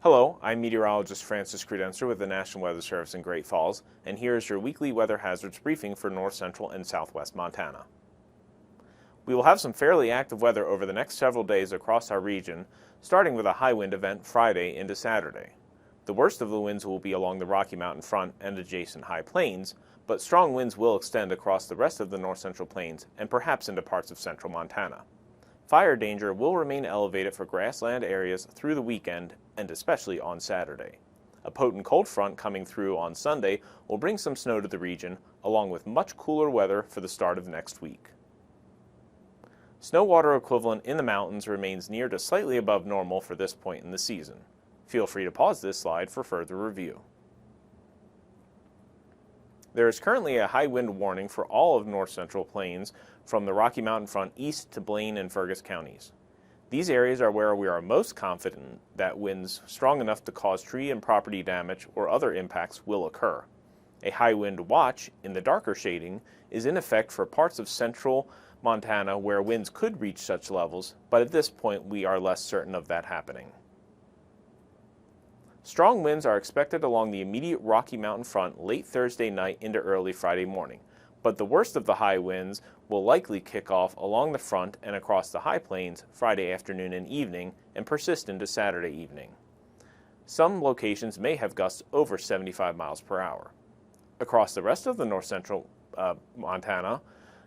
Hello, I'm meteorologist Francis Credencer with the National Weather Service in Great Falls, and here is your weekly weather hazards briefing for north central and southwest Montana. We will have some fairly active weather over the next several days across our region, starting with a high wind event Friday into Saturday. The worst of the winds will be along the Rocky Mountain front and adjacent high plains, but strong winds will extend across the rest of the north central plains and perhaps into parts of central Montana. Fire danger will remain elevated for grassland areas through the weekend and especially on Saturday. A potent cold front coming through on Sunday will bring some snow to the region, along with much cooler weather for the start of next week. Snow water equivalent in the mountains remains near to slightly above normal for this point in the season. Feel free to pause this slide for further review. There is currently a high wind warning for all of north central plains from the Rocky Mountain front east to Blaine and Fergus counties. These areas are where we are most confident that winds strong enough to cause tree and property damage or other impacts will occur. A high wind watch in the darker shading is in effect for parts of central Montana where winds could reach such levels, but at this point we are less certain of that happening. Strong winds are expected along the immediate Rocky Mountain front late Thursday night into early Friday morning, but the worst of the high winds will likely kick off along the front and across the high plains Friday afternoon and evening and persist into Saturday evening. Some locations may have gusts over 75 miles per hour. Across the rest of the north central Montana,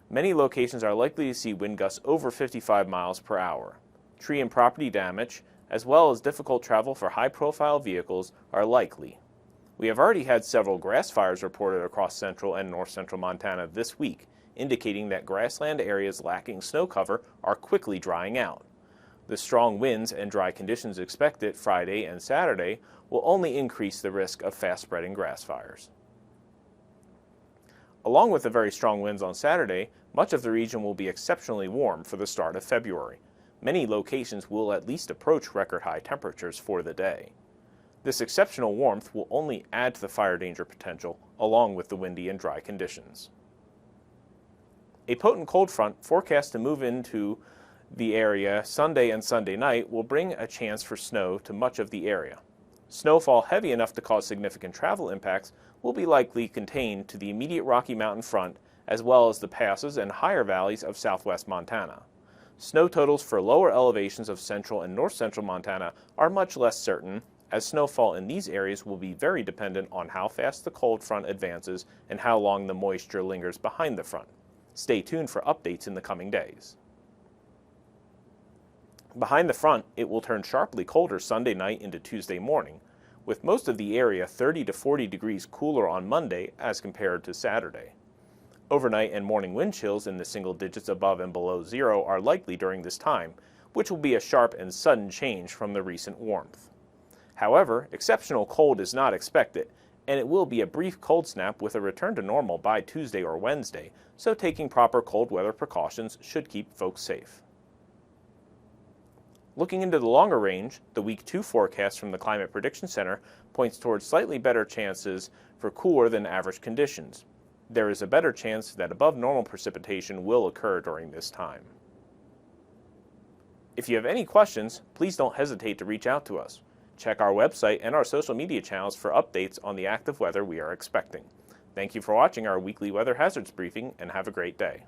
many locations are likely to see wind gusts over 55 miles per hour. Tree and property damage, as well as difficult travel for high-profile vehicles, are likely. We have already had several grass fires reported across central and north central Montana this week, indicating that grassland areas lacking snow cover are quickly drying out. The strong winds and dry conditions expected Friday and Saturday will only increase the risk of fast-spreading grass fires. Along with the very strong winds on Saturday, much of the region will be exceptionally warm for the start of February. Many locations will at least approach record-high temperatures for the day. This exceptional warmth will only add to the fire danger potential, along with the windy and dry conditions. A potent cold front forecast to move into the area Sunday and Sunday night will bring a chance for snow to much of the area. Snowfall heavy enough to cause significant travel impacts will be likely contained to the immediate Rocky Mountain front, as well as the passes and higher valleys of southwest Montana. Snow totals for lower elevations of central and north central Montana are much less certain, as snowfall in these areas will be very dependent on how fast the cold front advances and how long the moisture lingers behind the front. Stay tuned for updates in the coming days. Behind the front, it will turn sharply colder Sunday night into Tuesday morning, with most of the area 30 to 40 degrees cooler on Monday as compared to Saturday. Overnight and morning wind chills in the single digits above and below zero are likely during this time, which will be a sharp and sudden change from the recent warmth. However, exceptional cold is not expected, and it will be a brief cold snap with a return to normal by Tuesday or Wednesday, so taking proper cold weather precautions should keep folks safe. Looking into the longer range, the Week 2 forecast from the Climate Prediction Center points towards slightly better chances for cooler than average conditions. There is a better chance that above normal precipitation will occur during this time. If you have any questions, please don't hesitate to reach out to us. Check our website and our social media channels for updates on the active weather we are expecting. Thank you for watching our weekly weather hazards briefing, and have a great day.